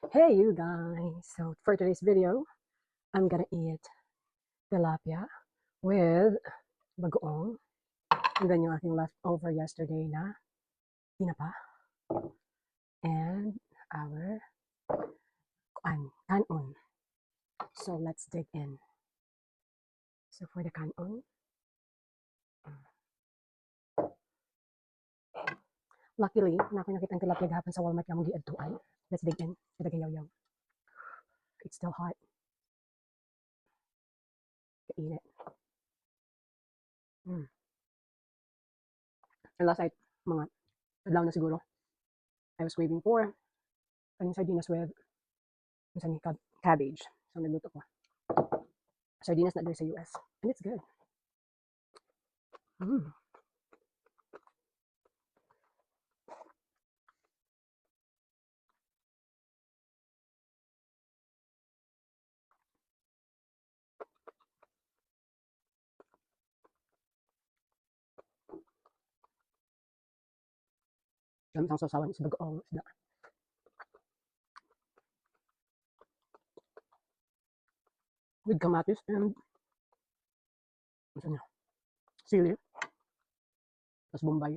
Hey you guys! So for today's video, I'm gonna eat tilapia with bagoong and then yung aking leftover yesterday na tinapa and our kanon. So let's dig in. So for the kanon, luckily, na ako nakita ang tilapia gahapon sa Walmart kamong giadtuan. Let's dig in sa dagayaw-yaw. It's still hot. Kainit. And last night, mga adlaw na siguro, I was craving for kaning sardinas with cabbage. So nagluto ko. Sardinas na there sa US. And it's good. Mm. Gamit ang sausawan sa bagoong isda. With kamatis and sili. Tapos bombay.